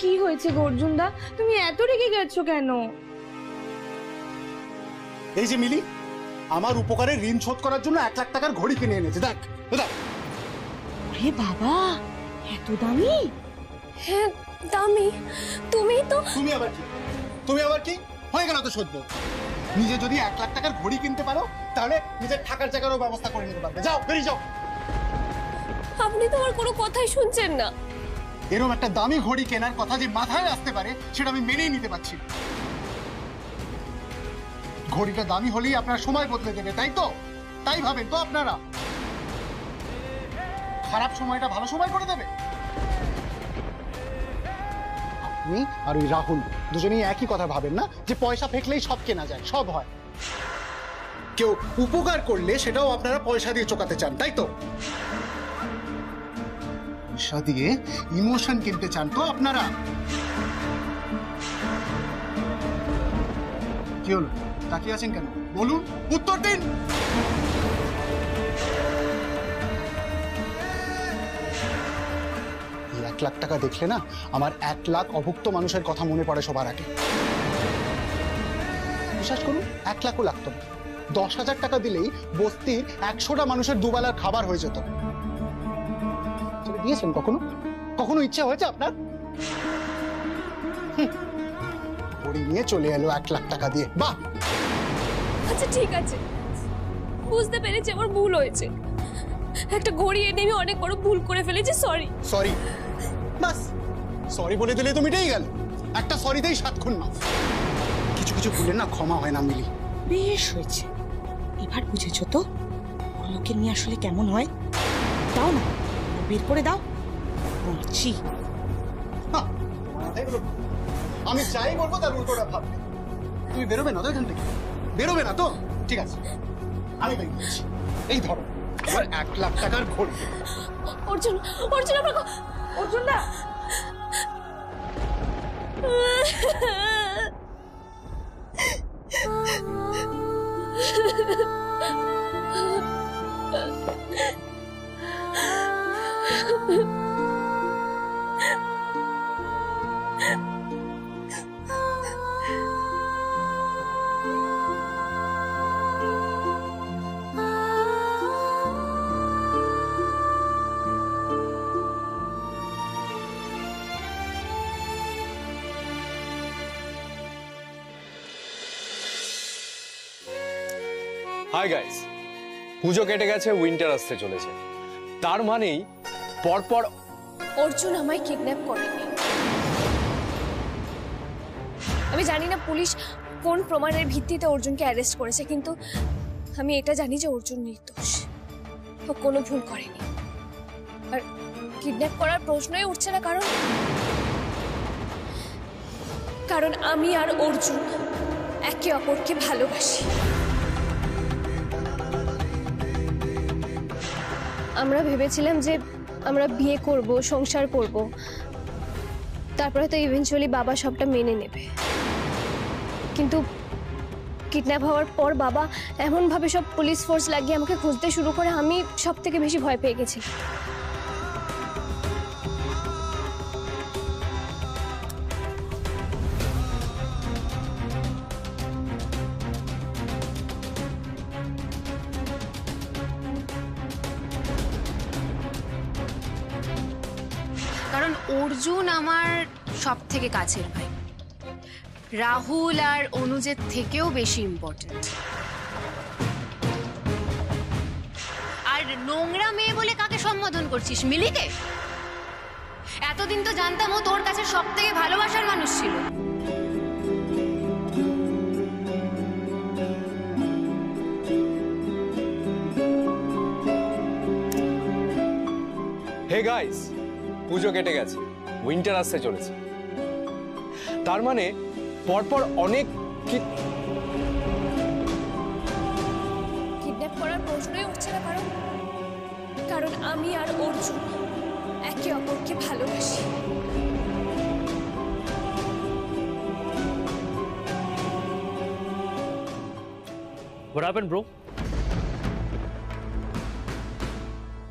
কি হয়েছে গো অর্জুনদা, তুমি এত রেগে গেছো কেন? এই যে মিলি, আমার উপকারে ঋণ শোধ করার জন্য 1 লাখ টাকার ঘড়ি কিনে এনেছে। দেখ দেখ। আরে বাবা, এত দামি? হ্যাঁ দামি। তুমি আবার কি হয়ে গেল তো শোধবো। নিজে যদি 1 লাখ টাকার ঘড়ি কিনতে পারো তাহলে নিজের থাকার জায়গারও ব্যবস্থা করে নিতে পারবে। যাও, বেরিয়ে যাও। আপনি তো আমার কোনো কথাই শুনছেন না। এরকম একটা দামি ঘড়ি কেনার কথা যে মাথায় আসতে পারে সেটা আমি মেনেই নিতে পারছি। ঘড়িটা দামি হলেই আপনার সময় বদলে দেবে, তাই তো? তাই ভাবেন তো আপনারা? খারাপ সময়টা ভালো সময় করে দেবে। আপনি আর ওই রাহুল দুজনেই একই কথা ভাবেন না যে পয়সা ফেকলেই সব কেনা যায়, সব হয়। কেউ উপকার করলে সেটাও আপনারা পয়সা দিয়ে চোকাতে চান, তাই তো? পয়সা দিয়ে ইমোশন কিনতে চান তো আপনারা। কি হলো, তাকিয়ে আছেন কেন? বলুন, উত্তর দিন। এই 1 লাখ টাকা দেখলে না আমার 1 লাখ অভুক্ত মানুষের কথা মনে পড়ে সবার আগে। বিশ্বাস করুন, 1 লাখও লাগতো না। 10,000 টাকা দিলেই বস্তির 100টা মানুষের দুবেলার খাবার হয়ে যেত। দিয়েছেন কখনো? কখনো ইচ্ছে হয়েছে আপনার? ঘড়ি নিয়ে চলে এলো 1 লাখ টাকা দিয়ে। বাহ! আচ্ছা ঠিক আছে, বুঝতে পেরেছি আমার ভুল হয়েছে। একটা ঘড়ি এনে আমি অনেক বড় ভুল করে ফেলেছি। সরি। বাস, সরি বলে দিলে তো মিটেই গেল। একটা সরিতেই 7 খুন মাফ। কিছু কিছু ভুলের না ক্ষমা হয় না মিলি। বেশ হয়েছে, এবার বুঝেছো তো লোকের নিয়ে আসলে কেমন হয়। দাও না, বের করে দাও। বলছি আমি যাই বলবো তার উল্টোটা ভাববে। তুমি বেরোবে না তো এখান থেকে? বেরোবে না তো? ঠিক আছে, আমি বেরিয়ে যাচ্ছি। এই ধরো এবার 1 লাখ টাকার ঘড়ি। অর্জুন, আপনাকে অর্জুনদা, হাই গাইস, পুজো কেটে গেছে, উইন্টার আসতে চলেছে। তার মানেই পরপর অর্জুন আমায় কিডন্যাপ করেনি। আমি জানি না পুলিশ কোন প্রমাণের ভিত্তিতে অর্জুনকে অ্যারেস্ট করেছে, কিন্তু আমি এটা জানি যে অর্জুন নির্দোষ, ও কোনো ভুল করেনি। আর কিডন্যাপ করার প্রশ্নই উঠছে না, কারণ আমি আর অর্জুন একে অপরকে ভালোবাসি। আমরা ভেবেছিলাম যে আমরা বিয়ে করব, সংসার করব, তারপরে তো ইভেন্চুয়ালি বাবা সবটা মেনে নেবে। কিন্তু কিডন্যাপ হওয়ার পর বাবা এমনভাবে সব পুলিশ ফোর্স লাগিয়ে আমাকে খুঁজতে শুরু করে, আমি সব থেকে বেশি ভয় পেয়ে গেছি। কারণ অর্জুন আমার সব থেকে কাছের ভাই, রাহুল আর অনুজের থেকেও বেশি ইম্পর্টেন্ট। আর নোংরা মেয়ে বলে কাকে সম্বোধন করছিস? মিলিকে? এতদিন তো জানতাম ও তোর কাছে সব থেকে ভালোবাসার মানুষ ছিল। হে গাইস, পুজো কেটে গেছে, উইন্টার আসতে চলেছে। তার মানে পরপর অনেক কিডন্যাপ করার প্রশ্নই উঠছে না, কারণ আমি আর অর্জুন একে অপরকে ভালোবাসি। What happened, bro?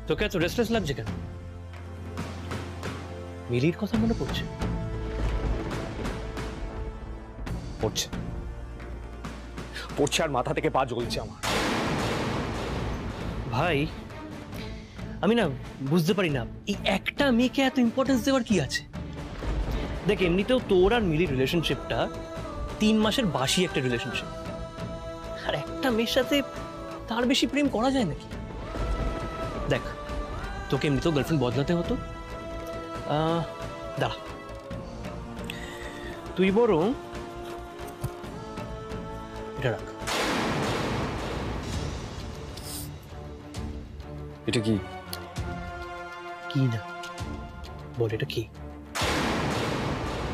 তোকে এত রেস্টলেস লাগছে কেন? মিলির কথা মনে পড়ছে? পড়ছে পড়ছে আর মাথা থেকে পা জ্বলছে আমার। ভাই আমি না বুঝতে পারি না এই একটা মেয়েকে এত ইম্পর্টেন্স দেওয়ার কি আছে। দেখ এমনিতেও তোর আর মিলির রিলেশনশিপটা 3 মাসের বাসি একটা রিলেশনশিপ, আর একটা মেয়ের সাথে তার বেশি প্রেম করা যায় নাকি? দেখ তোকে এমনিতেও গার্লফ্রেন্ড বদলাতে হতো। দাঁড়া, তুই বরং এটা রাখ। এটা কি? কি না বল, এটা কি?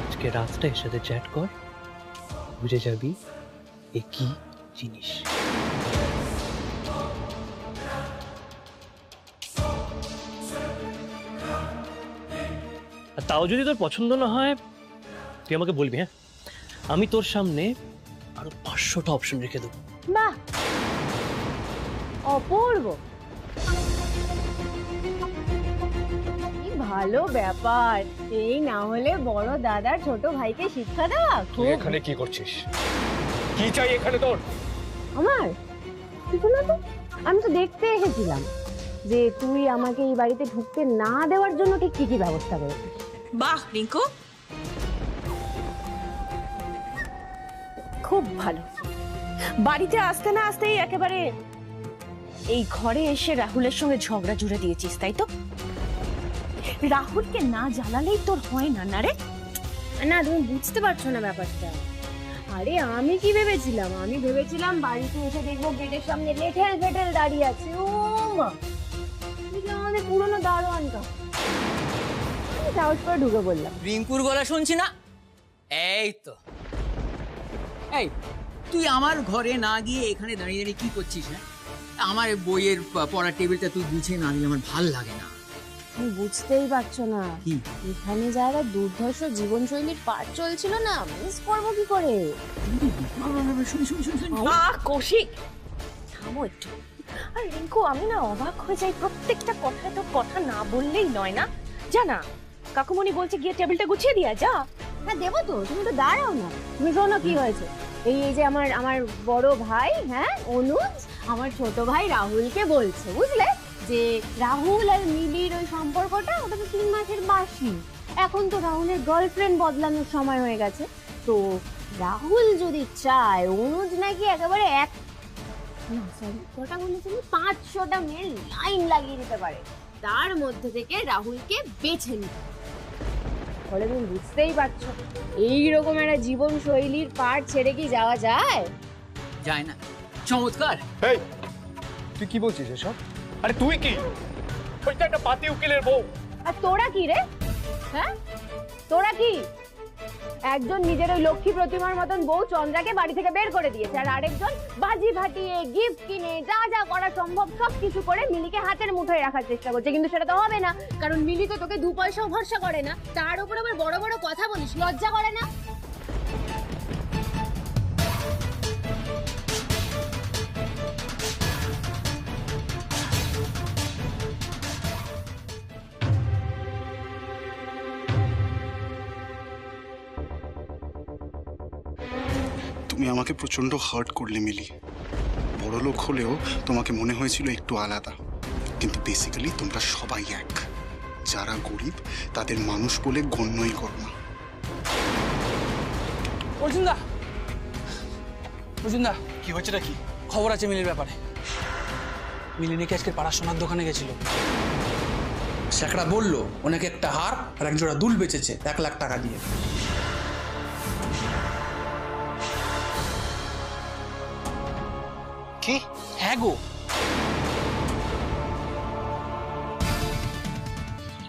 আজকে রাতটা এর সাথে চ্যাট কর, বুঝে যাবি এ কি জিনিস। আর তাও যদি তোর পছন্দ না হয় তুই আমাকে বলবি, হ্যাঁ? আমি তোর সামনে আরো 500টা অপশন রেখে দেবো। বাহ, অপূর্ব, কি ভালো ব্যাপার। এই না হলে বড় দাদার ছোট ভাইকে শিক্ষা দেওয়া। তুই এখানে কি করছিস? কি চাই এখানে তোর? আমার কিছু না তো, আমি তো দেখতে এসেছিলাম যে তুই আমাকে এই বাড়িতে ঢুকতে না দেওয়ার জন্য ঠিক কি কি ব্যবস্থা করেছিস। বাহ রিঙ্কু, খুব ভালো। বাড়িতে আসতে না আসতেই একেবারে এই ঘরে এসে রাহুলের সঙ্গে ঝগড়া জুড়ে দিয়েছিস, তাই তো? রাহুলকে না জ্বালালেই তোর হয় না, না রে? না, তুমি বুঝতে পারছো না ব্যাপারটা। আরে আমি কি ভেবেছিলাম, আমি ভেবেছিলাম বাড়িতে এসে দেখবো গেটের সামনে লেঠেল ফেটেল দাঁড়িয়ে আছে। ও মা, আমাদের পুরনো দারোয়ানটা। আমি সাহস করে ঢুকে বললাম, রিঙ্কুর গলা শুনছি না? এই তো, এই তুই আমার ঘরে না গিয়ে এখানে দাঁড়িয়ে দাঁড়িয়ে কি করছিস? হ্যাঁ, আমার বইয়ের পড়ার টেবিলটা তুই গুছিয়ে না দিলে আমার ভাল লাগে না। তুমি বুঝতেই পারছো না, কি? এখানে যারা দুর্ধর্ষ জীবনশৈলীর পাঠ চলছিল না, মিস করবো কি করে? কৌশিক থামো একটু। আর রিঙ্কু, আমি না অবাক হয়ে যাই প্রত্যেকটা কথায় তো কথা না বললেই নয় না। জানা কাকুমণি বলছে গিয়ে টেবিলটা গুছিয়ে দিয়া যা। হ্যাঁ দেবো তো, তুমি তো দাঁড়াও না। তুমি শোনো কি হয়েছে। এই যে আমার বড় ভাই, হ্যাঁ অনুজ, আমার ছোট ভাই রাহুলকে বলছে, বুঝলে, যে রাহুল আর মিলির ওই সম্পর্কটা ওটা তো 3 মাসের বাসি। এখন তো রাহুলের গার্লফ্রেন্ড বদলানোর সময় হয়ে গেছে। তো রাহুল যদি চায়, অনুজ নাকি একেবারে কটা বলেছিল, 500টা মেয়ের লাইন লাগিয়ে দিতে পারে, তার মধ্যে থেকে রাহুলকে বেছে নিতে। ফলে তুমি বুঝতেই পারছো এইরকম একটা জীবন শৈলীর পাঠ ছেড়ে কি যাওয়া যায়? যায় না। চমৎকার। এই তুই কি বলছিস এসব? আরে তুই কি? ওইটা একটা পাতি উকিলের বউ। আর তোরা কি রে? হ্যাঁ, তোরা কি? একজন নিজের ওই লক্ষ্মী প্রতিমার মতন বউ চন্দ্রাকে বাড়ি থেকে বের করে দিয়েছে, আর আরেকজন বাজি ফাটিয়ে গিফট কিনে যা যা করা সম্ভব সব কিছু করে মিলিকে হাতের মুঠোয় রাখার চেষ্টা করছে। কিন্তু সেটা তো হবে না, কারণ মিলি তো তোকে 2 পয়সাও ভরসা করে না। তার উপর আবার বড় বড় কথা বলিস, লজ্জা করে না? তুমি আমাকে প্রচন্ড হার্ট করলে মিলি। বড় লোক হলেও তোমাকে মনে হয়েছিল একটু আলাদা, কিন্তু বেসিক্যালি তোমরা সবাই এক। যারা গরিব তাদের মানুষ বলে গণ্যই করো না। অর্জুনদা, অর্জুনদা, কি হচ্ছে নাকি? খবর আছে মিলির ব্যাপারে। মিলি নাকি আজকে পাড়ার সোনার দোকানে গেছিল। শেখরা বললো ওনাকে একটা হার আর এক জোড়া দুল বেচেছে 1 লাখ টাকা দিয়ে। কি? হ্যাঁ গো,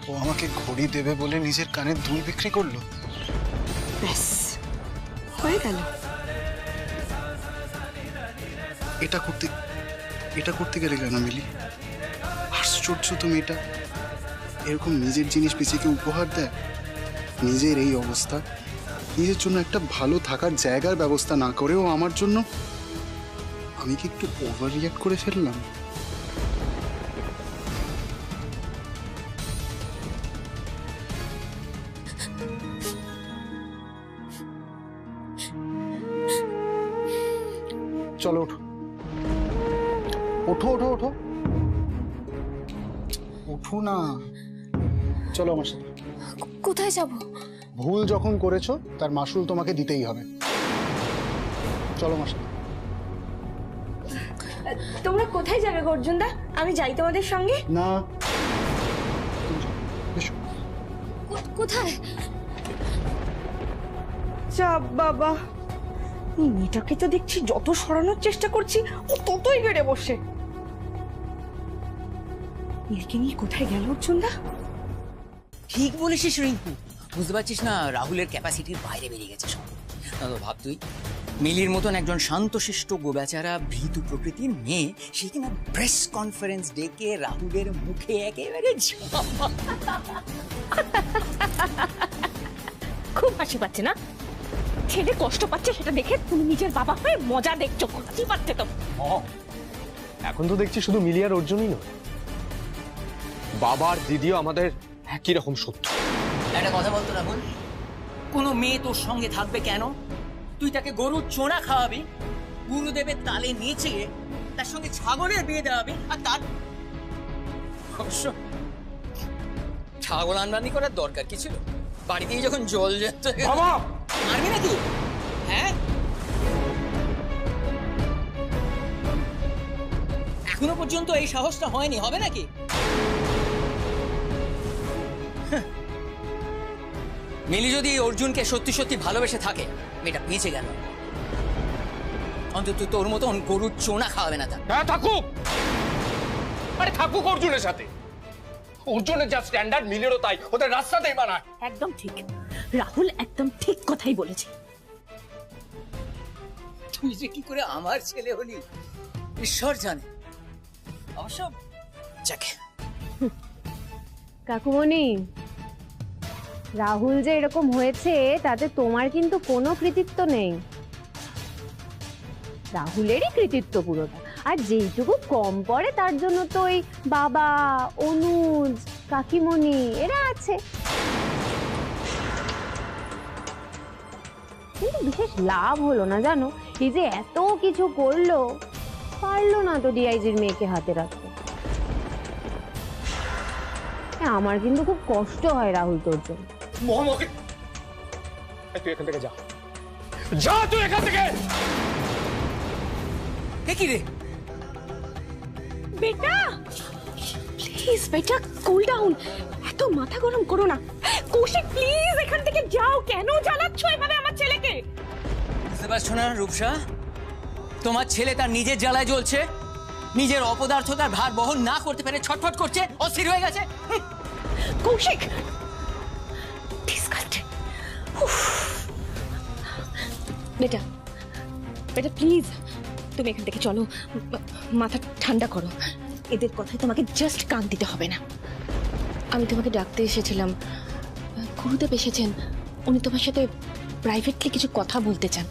ও আমাকে ঘড়ি দেবে বলে নিজের কানের দুল বিক্রি করলো। ব্যাস হয়ে গেল। এটা করতে গেলে কেন মিলি? আশ্চর্য তুমি। এটা এরকম নিজের জিনিস বেঁচে উপহার দেয়? নিজের এই অবস্থা, নিজের জন্য একটা ভালো থাকার জায়গার ব্যবস্থা না করেও আমার জন্য। আমি কি একটু ওভার রিঅ্যাক্ট করে ফেললাম? চলো ওঠো ওঠো ওঠো ওঠো ওঠো না, চলো আমার সাথে। কোথায় যাব? ভুল যখন করেছো তার মাসুল তোমাকে দিতেই হবে। চলো আমার সাথে। তোমরা কোথায় যাবে গো অর্জুনদা? আমি যাই তোমাদের সঙ্গে। না, এসো। কোথায়? চাপ বাবা, এই মেয়েটাকে তো দেখছি যত সরানোর চেষ্টা করছি ও ততই বেড়ে বসে। নীলকে নিয়ে কোথায় গেল অর্জুনদা? ঠিক বলেছিস রিঙ্কু, বুঝতে পারছিস না রাহুলের ক্যাপাসিটির বাইরে বেরিয়ে গেছে সব। ভাব তুই, মিলির মতন একজন শান্তশিষ্ট গোবেচারা ভীতু প্রকৃতির মেয়ে, সে কিনা প্রেস কনফারেন্স ডেকে রাহুলের মুখে একেবারে খুব হাসি পাচ্ছে না? ছেলে কষ্ট পাচ্ছে সেটা দেখে তুমি নিজের বাবা হয়ে মজা দেখছো, হাসি পাচ্ছে তো। এখন তো দেখছি শুধু মিলি আর অর্জুনই নয়, বাবার দিদিও আমাদের একই রকম শত্রু। একটা কথা বলতো রাহুল, কোনো মেয়ে তোর সঙ্গে থাকবে কেন? তুই তাকে গরুর চোনা খাওয়াবি, গুরুদেবের তালে নেচে তার সঙ্গে ছাগলের বিয়ে দেওয়াবি, আর তার অবশ্য ছাগল আমদানি করার দরকার কি ছিল? বাড়িতেই যখন জল যেত। বাবা মারবি নাকি? হ্যাঁ, এখনো পর্যন্ত এই সাহসটা হয়নি, হবে নাকি? মিলি যদি অর্জুনকে সত্যি সত্যি ভালোবেসে থাকে, মেয়েটা বেঁচে গেল। অন্তত তোর মতন গরুর চোনা খাওয়াবে না তার। হ্যাঁ থাকুক, আরে থাকুক অর্জুনের সাথে। অর্জুনের যা স্ট্যান্ডার্ড মিলেরও তাই, ওদের রাস্তাতেই মানায়। একদম ঠিক, রাহুল একদম ঠিক কথাই বলেছে। তুই যে কি করে আমার ছেলে হলি ঈশ্বর জানে। অবশ্য যাকে কাকুমণি, রাহুল যে এরকম হয়েছে তাতে তোমার কিন্তু কোনো কৃতিত্ব নেই, রাহুলেরই কৃতিত্ব পুরোটা। আর যেইটুকু কম পড়ে তার জন্য তো ওই বাবা, অনুজ, কাকিমণি এরা আছে। কিন্তু বিশেষ লাভ হলো না জানো, এই যে এত কিছু করলো, পারলো না তো ডিআইজির মেয়েকে হাতে রাখতে। আমার কিন্তু খুব কষ্ট হয় রাহুল তোর জন্য। তুই এখান থেকে যা, যা তুই এখান থেকে। কি রে বেটা, প্লিজ বেটা কুল ডাউন, এত মাথা গরম করো না। কৌশিক প্লিজ এখান থেকে যাও, কেন জ্বালাচ্ছ এভাবে আমার ছেলেকে? বুঝতে পারছো না রূপসা, তোমার ছেলে তার নিজের জ্বালায় জ্বলছে, নিজের অপদার্থতার ভার বহন না করতে পেরে ছটফট করছে, অস্থির হয়ে গেছে। কৌশিক ডিসকাস্টিং। বেটা বেটা প্লিজ তুমি এখান থেকে চলো, মাথা ঠান্ডা করো। এদের কথায় তোমাকে জাস্ট কান দিতে হবে না। আমি তোমাকে ডাকতে এসেছিলাম, গুরুদেব এসেছেন, উনি তোমার সাথে প্রাইভেটলি কিছু কথা বলতে চান।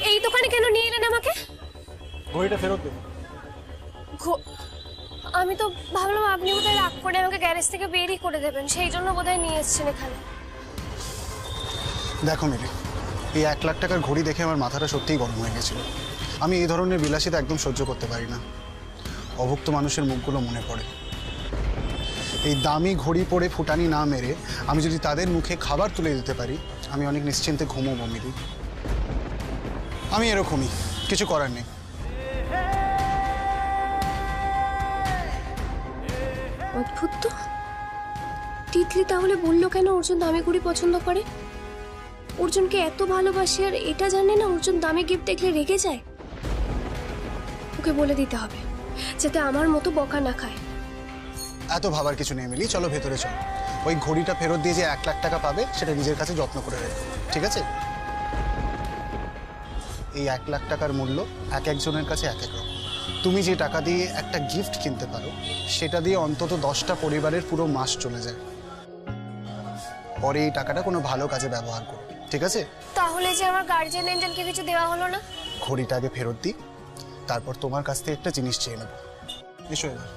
এই দোকানে কেন নিয়ে এলেন আমাকে? ঘড়িটা ফেরত দেবো। আমি তো ভাবলাম আপনি বোধহয় রাগ করে আমাকে গ্যারেজ থেকে বেরই করে দেবেন, সেই জন্য বোধহয় নিয়ে এসেছেন এখানে। দেখো মিলি, এই 1 লাখ টাকার ঘড়ি দেখে আমার মাথাটা সত্যিই গরম হয়ে গেছিল। আমি এই ধরনের বিলাসিতা একদম সহ্য করতে পারি না। অভুক্ত মানুষের মুখগুলো মনে পড়ে। এই দামি ঘড়ি পরে ফুটানি না মেরে আমি যদি তাদের মুখে খাবার তুলে দিতে পারি, আমি অনেক নিশ্চিন্তে ঘুমোবো মিলি। আমি এরকমই, কিছু করার নেই। অদ্ভুত তো, তিতলি তাহলে বললো কেন অর্জুন দামি ঘড়ি পছন্দ করে? অর্জুনকে এত ভালোবাসি আর এটা জানে না অর্জুন দামি গিফট দেখলে রেগে যায়? ওকে বলে দিতে হবে যাতে আমার মতো বকা না খায়। এত ভাবার কিছু নেই মিলি, চলো ভেতরে চলো। ওই ঘড়িটা ফেরত দিয়ে যে 1 লাখ টাকা পাবে সেটা নিজের কাছে যত্ন করে রেখো, ঠিক আছে? এই 1 লাখ টাকার মূল্য এক একজনের কাছে এক এক রকম। তুমি যে টাকা দিয়ে একটা গিফট কিনতে পারো, সেটা দিয়ে অন্তত 10টা পরিবারের পুরো মাস চলে যায়। পরে এই টাকাটা কোনো ভালো কাজে ব্যবহার করো, ঠিক আছে? তাহলে যে আমার গার্জিয়ান এঞ্জেলকে কিছু দেওয়া হলো না? ঘড়িটা আগে ফেরত দিই, তারপর তোমার কাছ থেকে একটা জিনিস চেয়ে নেবো। এসো এবার।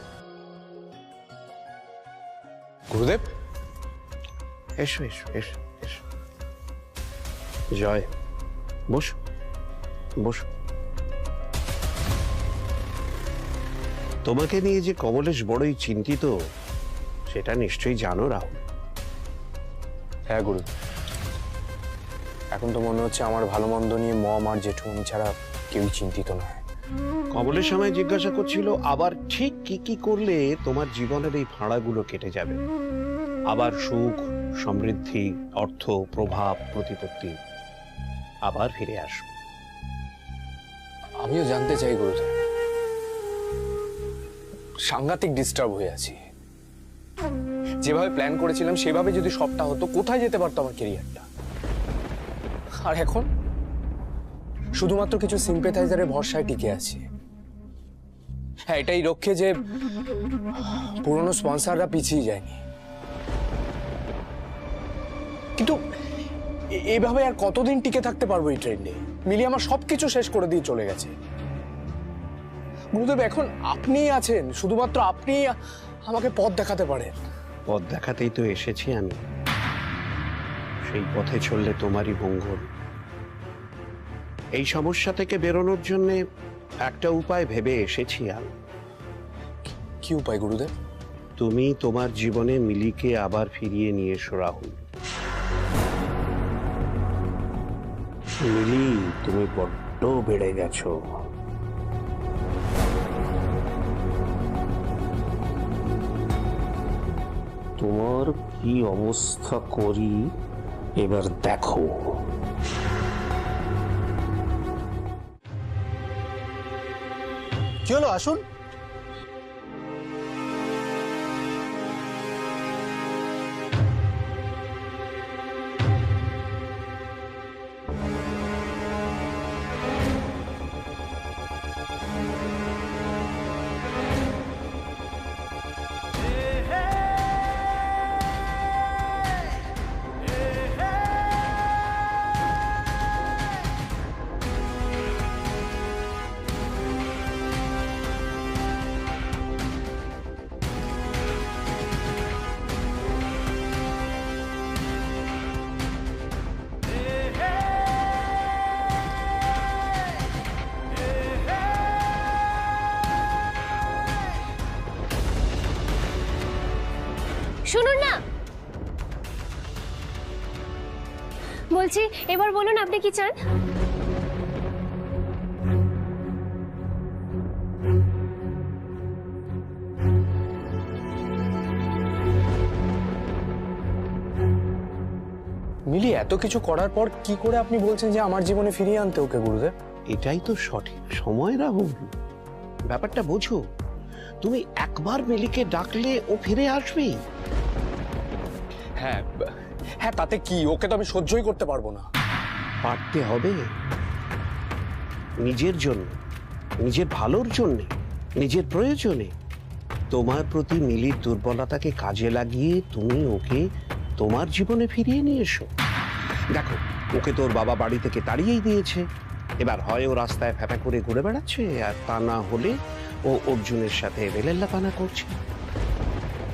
গুরুদেব, এসো এসো এসো এসো। জয়, বসো বসো। তোমাকে নিয়ে যে কমলেশ বড়ই চিন্তিত সেটা নিশ্চয়ই জানো রাহুল। হ্যাঁ গুরুদেব, এখন তো মনে হচ্ছে আমার ভালো মন্দ নিয়ে মম আর জেঠুমনি ছাড়া কেউই চিন্তিত নয়। কমলেশ আমায় জিজ্ঞাসা করছিল আবার ঠিক কি কি করলে তোমার জীবনের এই ফাঁড়াগুলো কেটে যাবে, আবার সুখ, সমৃদ্ধি, অর্থ, প্রভাব, প্রতিপত্তি আবার ফিরে আসবে। আমিও জানতে চাই গুরুদেব, সাংঘাতিক ডিস্টার্ব হয়ে আছি। যেভাবে প্ল্যান করেছিলাম সেভাবে যদি সবটা হতো, কোথায় যেতে পারতো আমার ক্যারিয়ারটা। আর এখন শুধুমাত্র কিছু সিম্পেথাইজারের ভরসায় টিকে আছি। হ্যাঁ, এটাই রক্ষে যে পুরনো স্পন্সররা পিছিয়ে যায়নি, কিন্তু এইভাবে আর কতদিন টিকে থাকতে পারবো এই ট্রেন্ডে? মিলি আমার সবকিছু শেষ করে দিয়ে চলে গেছে। গুরুদেব, এখন আপনিই আছেন, শুধুমাত্র আপনি আমাকে পথ দেখাতে পারেন। পথ দেখাতেই তো এসেছি আমি। সেই পথে চললে তোমারই মঙ্গল। এই সমস্যা থেকে বেরোনোর জন্য একটা উপায় ভেবে এসেছি আমি। কি উপায় গুরুদেব? তুমি তোমার জীবনে মিলিকে আবার ফিরিয়ে নিয়ে এসো রাহুল। মিলি, তুমি বড্ড বেড়ে গেছো। তোমার কি অবস্থা করি এবার দেখো। কি হলো, আসুন। শুনুন না, বলছি এবার বলুন আপনি কি চান। মিলি, এত কিছু করার পর কি করে আপনি বলছেন যে আমার জীবনে ফিরিয়ে আনতে ওকে গুরুদেব? এটাই তো সঠিক সময় রাহুল। ব্যাপারটা বোঝো, তুমি একবার মিলিকে ডাকলে ও ফিরে আসবে। হ্যাঁ হ্যাঁ, তাতে কি? ওকে তো আমি সহ্যই করতে পারবো না। পারতে হবে, নিজের জন্য, নিজের ভালোর জন্য, নিজের প্রয়োজনে। তোমার প্রতি মিলির দুর্বলতাকে কাজে লাগিয়ে তুমি ওকে তোমার জীবনে ফিরিয়ে নিয়ে এসো। দেখো, ওকে তোর বাবা বাড়ি থেকে তাড়িয়েই দিয়েছে। এবার হয় ও রাস্তায় ফ্যাপা করে ঘুরে বেড়াচ্ছে, আর তা না হলে ও অর্জুনের সাথে বেলেল্লাপানা করছে।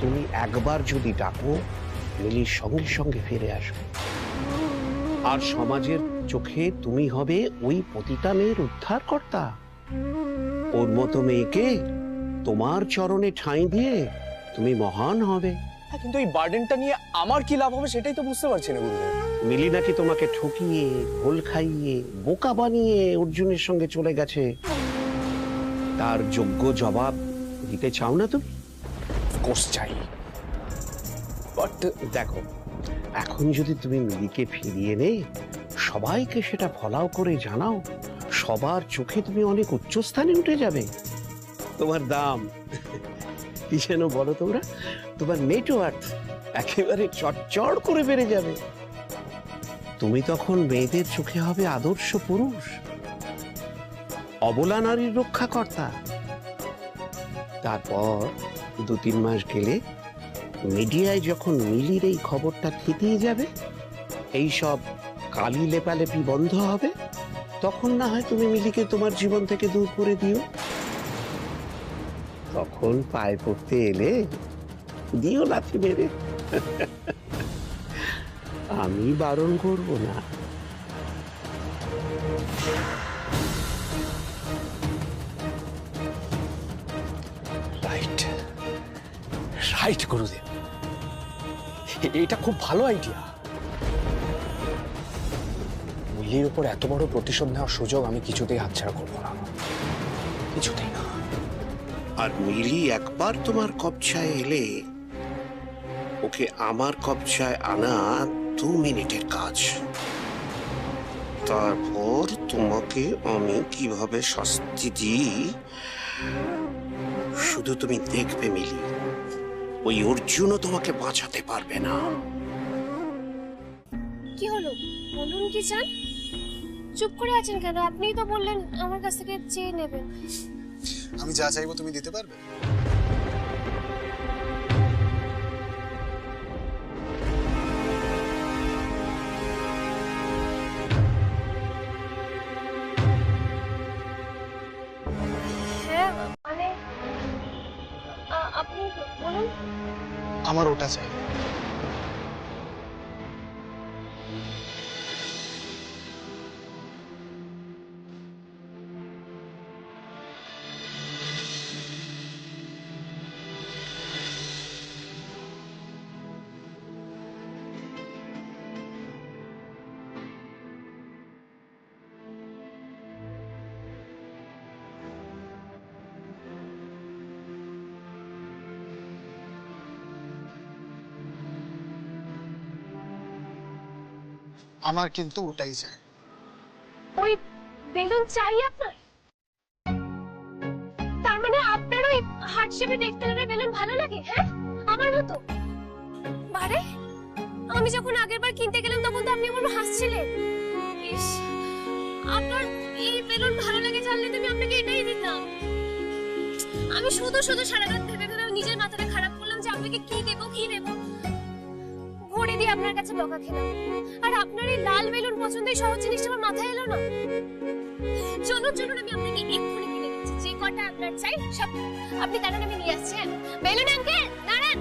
তুমি একবার যদি ডাকো, মিলির সঙ্গে সঙ্গে ফিরে আসবে। আর সমাজের চোখে তুমি হবে ওই পতিতা মেয়ের উদ্ধারকর্তা। ওর মতো মেয়েকে তোমার চরণে ঠাঁই দিয়ে তুমি মহান হবে। হ্যাঁ, কিন্তু এই বার্ডেনটা নিয়ে আমার কি লাভ হবে সেটাই তো বুঝতে পারছি না গুরুদেব। মিলি নাকি তোমাকে ঠকিয়ে, ঘোল খাইয়ে, বোকা বানিয়ে অর্জুনের সঙ্গে চলে গেছে। তার যোগ্য জবাব দিতে চাও না তুমি? কোর্স চাই, বাট দেখো, এখন যদি তুমি মিলিকে ফিরিয়ে নে, সবাইকে সেটা ফলাও করে জানাও, সবার চোখে তুমি অনেক উচ্চস্থানে উঠে যাবে। তোমার দাম কি যেন বলো তোমরা, তোমার নেটওয়ার্থ একেবারে চড়চড় করে বেড়ে যাবে। তুমি তখন মেয়েদের চোখে হবে আদর্শ পুরুষ, অবলা নারীর রক্ষাকর্তা। তারপর 2-3 মাস গেলে মিডিয়ায় যখন মিলির এই খবরটা থেকেই যাবে, এই সব কালি লেপালেপি বন্ধ হবে, তখন না হয় তুমি মিলিকে তোমার জীবন থেকে দূর করে দিও। তখন পায়ে পড়তে এলে দিও লাথি মেরে। আমি বারণ করব না। রাইট রাইট গুরুদেব, এটা খুব ভালো আইডিয়া। মিলির উপর এত বড় প্রতিশোধ নেওয়ার সুযোগ আমি কিছুতেই হাতছাড়া করবো না, কিছুতেই না। আর মিলি একবার তোমার কবজায় এলে ওকে আমার কবজায় আনা 2 মিনিটের কাজ। তারপর তোমাকে আমি কিভাবে শাস্তি দিই শুধু তুমি দেখবে মিলি। ওই অর্জুনও তোমাকে বাঁচাতে পারবে না। কি হলো বলুন, কি চান? চুপ করে আছেন কেন? আপনিই তো বললেন আমার কাছ থেকে চেয়ে নেবেন। আমি যা চাইবো তুমি দিতে পারবে? হ্যাঁ মানে আপনি বলুন। আমার ওটা চাই। আমার কিন্তু ওটাই চাই। ওই বেলুন চাই আপনার? তার মানে আপনার ওই হার্ট শেপে দেখতে বেলুন ভালো লাগে? হ্যাঁ আমার মতো? বারে আমি যখন আগেরবার কিনতে গেলাম তখন তো আপনি আমার হাসছিলেন। ইস, আপনার এই বেলুন ভালো লাগে জানলে তো আমি আপনাকে এটাই দিতাম। আমি শুধু শুধু সারা রাত ভেবে ভেবে নিজের মাথাটা খারাপ করলাম যে আপনাকে কি দেবো কি দেবো। ঘড়ি দিয়ে আপনার কাছে বকা খেলাম, আর আপনার এই লাল বেলুন পছন্দের সহজ জিনিসটা আমার মাথায় এলো না। চলুন চলুন, আমি আপনাকে এক্ষুনি কিনে দিচ্ছি। যে কটা আপনার চাই সব আপনি দাঁড়ান, আমি নিয়ে আসছি। বেলুন আঙ্কেল দাঁড়ান।